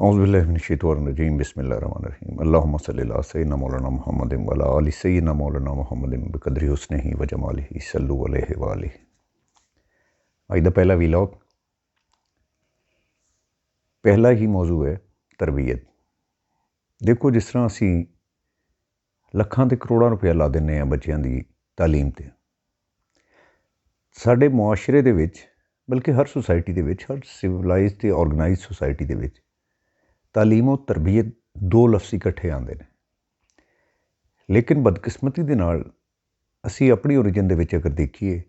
औज़ुबिल्लाहिमिनश्शैतानिर्रजीम बिस्मिल्लाहिर्रहमानिर्रहीम अल्लाहुम्मा सल्लि अला सय्यिदिना मौलाना मुहम्मदिन व अला आलि सय्यिदिना मौलाना मुहम्मदिन बिक़द्रि हुस्निही व जमालिही सल्लु अलैहि व आलिहि। अज दा पहला वीलॉग, पहला ही मौजू है तरबीयत। देखो, जिस तरह असी ਲੱਖਾਂ ਤੇ ਕਰੋੜਾਂ ਰੁਪਇਆ ਲਾ ਦਿੰਦੇ ਹਾਂ ਬੱਚਿਆਂ ਦੀ ਤਾਲੀਮ 'ਤੇ, ਸਾਡੇ ਮੁਆਸ਼ਰੇ ਦੇ ਵਿੱਚ, ਬਲਕਿ ਹਰ ਸੁਸਾਇਟੀ ਦੇ ਵਿੱਚ, ਹਰ ਸਿਵਲਾਈਜ਼ ਅਤੇ ਔਰਗਨਾਈਜ਼ਡ ਸੁਸਾਇਟੀ ਦੇ ਵਿੱਚ ਤਾਲੀਮ ਅਤੇ ਤਰਬੀਅਤ ਦੋ ਲਫ਼ਜ਼ ਇਕੱਠੇ ਆਉਂਦੇ ਨੇ। ਲੇਕਿਨ ਬਦਕਿਸਮਤੀ ਦੇ ਨਾਲ ਅਸੀਂ ਆਪਣੀ ਓਰੀਜਨ ਦੇ ਵਿੱਚ ਅਗਰ ਦੇਖੀਏ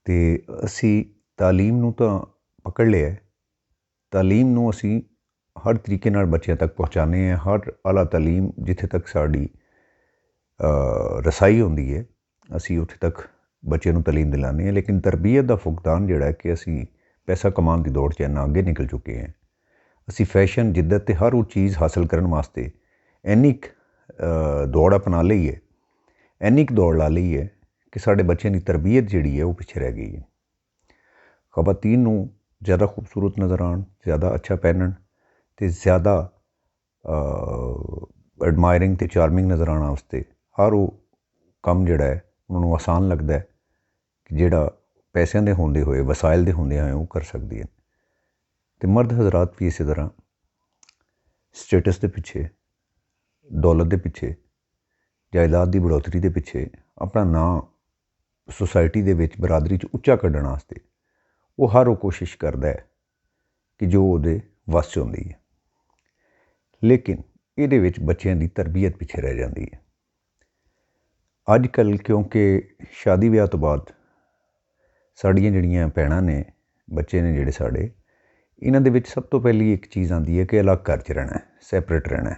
ਤਾਂ ਅਸੀਂ ਤਾਲੀਮ ਨੂੰ ਤਾਂ ਪਕੜ ਲਿਆ ਹੈ। ਤਾਲੀਮ ਨੂੰ ਅਸੀਂ ਹਰ ਤਰੀਕੇ ਨਾਲ ਬੱਚਿਆਂ ਤੱਕ ਪਹੁੰਚਾਉਂਦੇ ਹਾਂ। ਹਰ ਆਲਾ ਤਾਲੀਮ ਜਿੱਥੇ ਤੱਕ ਸਾਡੀ ਰਸਾਈ ਹੁੰਦੀ ਹੈ, ਅਸੀਂ ਉੱਥੇ ਤੱਕ ਬੱਚੇ ਨੂੰ ਤਾਲੀਮ ਦਿਲਾਉਂਦੇ ਹਾਂ। ਲੇਕਿਨ ਤਰਬੀਅਤ ਦਾ ਫੁਕਦਾਨ ਜਿਹੜਾ ਕਿ ਅਸੀਂ ਪੈਸਾ ਕਮਾਉਣ ਦੀ ਦੌੜ 'ਚ ਇੰਨਾ ਅੱਗੇ ਨਿਕਲ ਚੁੱਕੇ ਹਾਂ। ਅਸੀਂ ਫੈਸ਼ਨ, ਜਿੱਦਤ ਅਤੇ ਹਰ ਉਹ ਚੀਜ਼ ਹਾਸਲ ਕਰਨ ਵਾਸਤੇ ਇੰਨੀ ਕੁ ਦੌੜ ਅਪਣਾ ਲਈ ਹੈ, ਇੰਨੀ ਕੁ ਦੌੜ ਲਾ ਲਈ ਹੈ ਕਿ ਸਾਡੇ ਬੱਚਿਆਂ ਦੀ ਤਰਬੀਅਤ ਜਿਹੜੀ ਹੈ ਉਹ ਪਿੱਛੇ ਰਹਿ ਗਈ ਹੈ। ਖਵਾਤੀਨ ਨੂੰ ਜ਼ਿਆਦਾ ਖੂਬਸੂਰਤ ਨਜ਼ਰ ਆਉਣ, ਜ਼ਿਆਦਾ ਅੱਛਾ ਪਹਿਨਣ ਅਤੇ ਜ਼ਿਆਦਾ ਐਡਮਾਇਰਿੰਗ ਅਤੇ ਚਾਰਮਿੰਗ ਨਜ਼ਰ ਆਉਣ ਵਾਸਤੇ ਹਰ ਉਹ ਕੰਮ ਜਿਹੜਾ ਹੈ ਉਹਨਾਂ ਨੂੰ ਆਸਾਨ ਲੱਗਦਾ ਹੈ ਕਿ ਜਿਹੜਾ ਪੈਸਿਆਂ ਦੇ ਹੁੰਦੇ ਹੋਏ, ਵਸਾਇਲ ਦੇ ਹੁੰਦੇ ਹੋਏ ਉਹ ਕਰ ਸਕਦੀ ਹੈ। ਅਤੇ ਮਰਦ ਹਜ਼ਰਾਤ ਵੀ ਇਸੇ ਤਰ੍ਹਾਂ ਸਟੇਟਸ ਦੇ ਪਿੱਛੇ, ਦੌਲਤ ਦੇ ਪਿੱਛੇ, ਜਾਇਦਾਦ ਦੀ ਬੜੋਤਰੀ ਦੇ ਪਿੱਛੇ ਆਪਣਾ ਨਾਂ ਸੁਸਾਇਟੀ ਦੇ ਵਿੱਚ, ਬਰਾਦਰੀ 'ਚ ਉੱਚਾ ਕੱਢਣ ਵਾਸਤੇ ਉਹ ਹਰ ਉਹ ਕੋਸ਼ਿਸ਼ ਕਰਦਾ ਹੈ ਕਿ ਜੋ ਉਹਦੇ ਵੱਸ 'ਚ ਹੁੰਦੀ ਹੈ। ਲੇਕਿਨ ਇਹਦੇ ਵਿੱਚ ਬੱਚਿਆਂ ਦੀ ਤਰਬੀਅਤ ਪਿੱਛੇ ਰਹਿ ਜਾਂਦੀ ਹੈ। ਅੱਜ ਕੱਲ੍ਹ ਕਿਉਂਕਿ ਸ਼ਾਦੀ ਵਿਆਹ ਤੋਂ ਬਾਅਦ ਸਾਡੀਆਂ ਜਿਹੜੀਆਂ ਭੈਣਾਂ ਨੇ, ਬੱਚੇ ਨੇ ਜਿਹੜੇ ਸਾਡੇ, ਇਹਨਾਂ ਦੇ ਵਿੱਚ ਸਭ ਤੋਂ ਪਹਿਲੀ ਇੱਕ ਚੀਜ਼ ਆਉਂਦੀ ਹੈ ਕਿ ਅਲੱਗ ਘਰ 'ਚ ਰਹਿਣਾ, ਸੈਪਰੇਟ ਰਹਿਣਾ।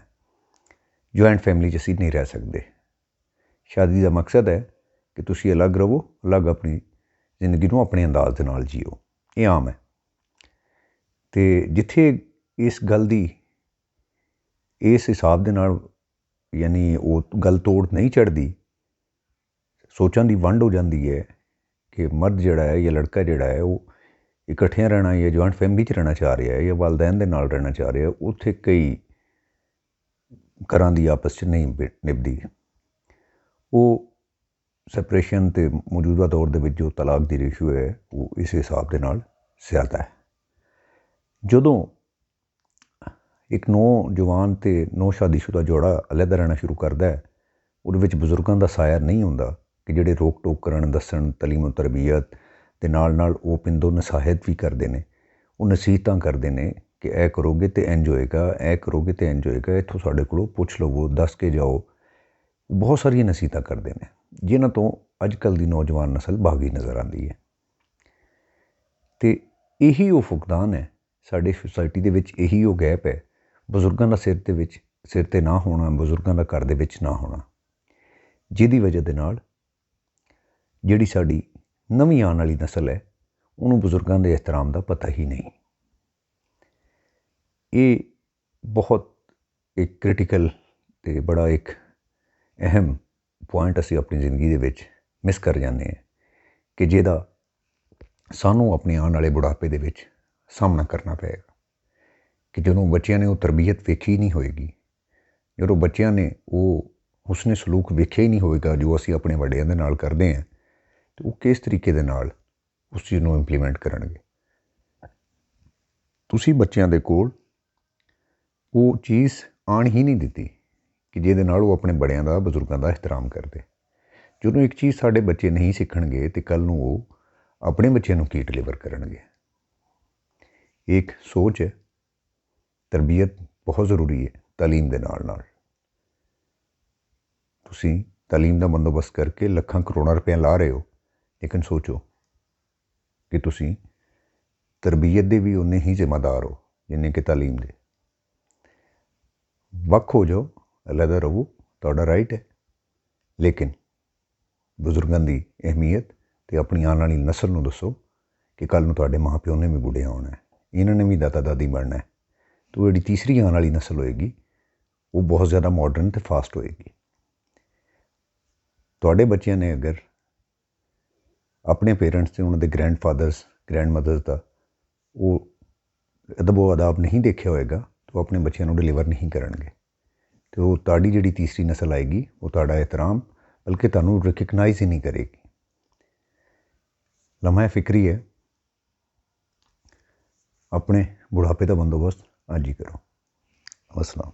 ਜੁਆਇੰਟ ਫੈਮਿਲੀ 'ਚ ਅਸੀਂ ਨਹੀਂ ਰਹਿ ਸਕਦੇ। ਸ਼ਾਦੀ ਦਾ ਮਕਸਦ ਹੈ ਕਿ ਤੁਸੀਂ ਅਲੱਗ ਰਹੋ, ਅਲੱਗ ਆਪਣੀ ਜ਼ਿੰਦਗੀ ਨੂੰ ਆਪਣੇ ਅੰਦਾਜ਼ ਦੇ ਨਾਲ ਜੀਓ। ਇਹ ਆਮ ਹੈ। ਅਤੇ ਜਿੱਥੇ ਇਸ ਗੱਲ ਦੀ, ਇਸ ਹਿਸਾਬ ਦੇ ਨਾਲ, ਯਾਨੀ ਉਹ ਗੱਲ ਤੋੜ ਨਹੀਂ ਚੜ੍ਹਦੀ, ਸੋਚਾਂ ਦੀ ਵੰਡ ਹੋ ਜਾਂਦੀ ਹੈ ਕਿ ਮਰਦ ਜਿਹੜਾ ਹੈ ਜਾਂ ਲੜਕਾ ਜਿਹੜਾ ਹੈ ਉਹ ਇਕੱਠਿਆਂ ਰਹਿਣਾ ਜਾਂ ਜੁਆਇੰਟ ਫੈਮਿਲੀ 'ਚ ਰਹਿਣਾ ਚਾਹ ਰਿਹਾ ਜਾਂ ਵਾਲਦੈਨ ਦੇ ਨਾਲ ਰਹਿਣਾ ਚਾਹ ਰਿਹਾ, ਉੱਥੇ ਕਈ ਘਰਾਂ ਦੀ ਆਪਸ 'ਚ ਨਹੀਂ ਨਿਭਦੀ। ਉਹ ਸੈਪਰੇਸ਼ਨ ਅਤੇ ਮੌਜੂਦਾ ਦੌਰ ਦੇ ਵਿੱਚ ਜੋ ਤਲਾਕ ਦੀ ਰੇਸ਼ੋ ਹੈ ਉਹ ਇਸ ਹਿਸਾਬ ਦੇ ਨਾਲ ਜ਼ਿਆਦਾ ਹੈ। ਜਦੋਂ ਇੱਕ ਨੌਜਵਾਨ ਅਤੇ ਨੌ ਸ਼ਾਦੀशुदा ਜੋੜਾ ਅਲੱਗਾ ਰਹਿਣਾ ਸ਼ੁਰੂ ਕਰਦਾ ਹੈ, ਉਹਦੇ ਵਿੱਚ ਬਜ਼ੁਰਗਾਂ ਦਾ ਸਾਇਆ ਨਹੀਂ ਹੁੰਦਾ ਕਿ ਜਿਹੜੇ ਰੋਕ ਟੋਕ ਕਰਨ, ਦੱਸਣ, ਤਾਲੀਮ ਤਰਬੀਅਤ ਦੇ ਨਾਲ ਨਾਲ ਉਹ ਪਿੰਡੋਂ ਨਸੀਹਤ ਵੀ ਕਰਦੇ ਨੇ। ਉਹ ਨਸੀਹਤਾਂ ਕਰਦੇ ਨੇ ਕਿ ਇਹ ਕਰੋਗੇ ਤਾਂ ਇੰਝ ਹੋਏਗਾ, ਇਹ ਕਰੋਗੇ ਤਾਂ ਇੰਝ ਹੋਏਗਾ, ਇੱਥੋਂ ਸਾਡੇ ਕੋਲੋਂ ਪੁੱਛ ਲਵੋ, ਦੱਸ ਕੇ ਜਾਓ। ਬਹੁਤ ਸਾਰੀਆਂ ਨਸੀਹਤਾਂ ਕਰਦੇ ਨੇ ਜਿਨ੍ਹਾਂ ਤੋਂ ਅੱਜ ਕੱਲ੍ਹ ਦੀ ਨੌਜਵਾਨ ਨਸਲ ਭਾਗੀ ਨਜ਼ਰ ਆਉਂਦੀ ਹੈ। ਅਤੇ ਇਹੀ ਉਹ ਫੁਕਦਾਨ ਹੈ ਸਾਡੇ ਸੁਸਾਇਟੀ ਦੇ ਵਿੱਚ, ਇਹੀ ਉਹ ਗੈਪ ਹੈ। ਬਜ਼ੁਰਗਾਂ ਦਾ ਸਿਰ 'ਤੇ ਨਾ ਹੋਣਾ, ਬਜ਼ੁਰਗਾਂ ਦਾ ਘਰ ਦੇ ਵਿੱਚ ਨਾ ਹੋਣਾ, ਜਿਹਦੀ ਵਜ੍ਹਾ ਦੇ ਨਾਲ ਜਿਹੜੀ ਸਾਡੀ ਨਵੀਂ ਆਉਣ ਵਾਲੀ ਨਸਲ ਹੈ ਉਹਨੂੰ ਬਜ਼ੁਰਗਾਂ ਦੇ ਇਹਤਰਾਮ ਦਾ ਪਤਾ ਹੀ ਨਹੀਂ। ਇਹ ਬਹੁਤ ਇੱਕ ਕ੍ਰਿਟੀਕਲ ਅਤੇ ਬੜਾ ਇੱਕ ਅਹਿਮ ਪੁਆਇੰਟ ਅਸੀਂ ਆਪਣੀ ਜ਼ਿੰਦਗੀ ਦੇ ਵਿੱਚ ਮਿਸ ਕਰ ਜਾਂਦੇ ਹਾਂ ਕਿ ਜਿਹਦਾ ਸਾਨੂੰ ਆਪਣੇ ਆਉਣ ਵਾਲੇ ਬੁਢਾਪੇ ਦੇ ਵਿੱਚ ਸਾਹਮਣਾ ਕਰਨਾ ਪਏਗਾ। ਕਿ ਜਦੋਂ ਬੱਚਿਆਂ ਨੇ ਉਹ ਤਰਬੀਅਤ ਵੇਖੀ ਹੀ ਨਹੀਂ ਹੋਏਗੀ, ਜਦੋਂ ਬੱਚਿਆਂ ਨੇ ਉਹ ਹੁਸਨੇ ਸਲੂਕ ਵੇਖਿਆ ਹੀ ਨਹੀਂ ਹੋਵੇਗਾ ਜੋ ਅਸੀਂ ਆਪਣੇ ਵੱਡਿਆਂ ਦੇ ਨਾਲ ਕਰਦੇ ਹਾਂ, ਅਤੇ ਉਹ ਕਿਸ ਤਰੀਕੇ ਦੇ ਨਾਲ ਉਸ ਚੀਜ਼ ਨੂੰ ਇੰਪਲੀਮੈਂਟ ਕਰਨਗੇ। ਤੁਸੀਂ ਬੱਚਿਆਂ ਦੇ ਕੋਲ ਉਹ ਚੀਜ਼ ਆਉਣ ਹੀ ਨਹੀਂ ਦਿੱਤੀ ਕਿ ਜਿਹਦੇ ਨਾਲ ਉਹ ਆਪਣੇ ਬੜਿਆਂ ਦਾ, ਬਜ਼ੁਰਗਾਂ ਦਾ ਇਹਤਰਾਮ ਕਰਦੇ। ਜਦੋਂ ਇੱਕ ਚੀਜ਼ ਸਾਡੇ ਬੱਚੇ ਨਹੀਂ ਸਿੱਖਣਗੇ ਅਤੇ ਕੱਲ੍ਹ ਨੂੰ ਉਹ ਆਪਣੇ ਬੱਚਿਆਂ ਨੂੰ ਕੀ ਡਿਲੀਵਰ ਕਰਨਗੇ। ਇੱਕ ਸੋਚ ਹੈ। ਤਰਬੀਅਤ ਬਹੁਤ ਜ਼ਰੂਰੀ ਹੈ ਤਾਲੀਮ ਦੇ ਨਾਲ ਨਾਲ। ਤੁਸੀਂ ਤਾਲੀਮ ਦਾ ਬੰਦੋਬਸਤ ਕਰਕੇ ਲੱਖਾਂ ਕਰੋੜਾਂ ਰੁਪਇਆ ਲਾ ਰਹੇ ਹੋ, ਲੇਕਿਨ ਸੋਚੋ ਕਿ ਤੁਸੀਂ ਤਰਬੀਅਤ ਦੇ ਵੀ ਉਨੇ ਹੀ ਜ਼ਿੰਮੇਦਾਰ ਹੋ ਜਿੰਨੇ ਕਿ ਤਾਲੀਮ ਦੇ। ਵੱਖ ਹੋ ਜਾਓ, ਅਲੱਗ ਰਹੋ, ਤੁਹਾਡਾ ਰਾਈਟ ਹੈ, ਲੇਕਿਨ ਬਜ਼ੁਰਗਾਂ ਦੀ ਅਹਿਮੀਅਤ ਅਤੇ ਆਪਣੀ ਆਉਣ ਵਾਲੀ ਨਸਲ ਨੂੰ ਦੱਸੋ ਕਿ ਕੱਲ੍ਹ ਨੂੰ ਤੁਹਾਡੇ ਮਾਂ ਪਿਓ ਨੇ ਵੀ ਬੁੱਢੇ ਹੋਣਾ ਹੈ, ਇਹਨਾਂ ਨੇ ਵੀ ਦਾਦਾ ਦਾਦੀ ਬਣਨਾ ਹੈ। ਤਾਂ ਜਿਹੜੀ ਤੀਸਰੀ ਆਉਣ ਵਾਲੀ ਨਸਲ ਹੋਏਗੀ ਉਹ ਬਹੁਤ ਜ਼ਿਆਦਾ ਮਾਡਰਨ ਅਤੇ ਫਾਸਟ ਹੋਏਗੀ। ਤੁਹਾਡੇ ਬੱਚਿਆਂ ਨੇ ਅਗਰ ਆਪਣੇ ਪੇਰੈਂਟਸ ਅਤੇ ਉਹਨਾਂ ਦੇ ਗ੍ਰੈਂਡ ਫਾਦਰਸ, ਗ੍ਰੈਂਡ ਮਦਰਸ ਦਾ ਉਹ ਅਦਬ ਆਦਾਬ ਨਹੀਂ ਦੇਖਿਆ ਹੋਏਗਾ ਤਾਂ ਉਹ ਆਪਣੇ ਬੱਚਿਆਂ ਨੂੰ ਡਿਲੀਵਰ ਨਹੀਂ ਕਰਨਗੇ ਅਤੇ ਉਹ ਤੁਹਾਡੀ ਜਿਹੜੀ ਤੀਸਰੀ ਨਸਲ ਆਏਗੀ ਉਹ ਤੁਹਾਡਾ ਇਹਤਰਾਮ ਬਲਕਿ ਤੁਹਾਨੂੰ ਰਿਕਗਨਾਈਜ਼ ਹੀ ਨਹੀਂ ਕਰੇਗੀ। ਲਮਹਾ ਫਿਕਰੀ ਹੈ, ਆਪਣੇ ਬੁਢਾਪੇ ਦਾ ਬੰਦੋਬਸਤ ਅੱਜ ਹੀ ਕਰੋ। ਅਸਲਾਮ।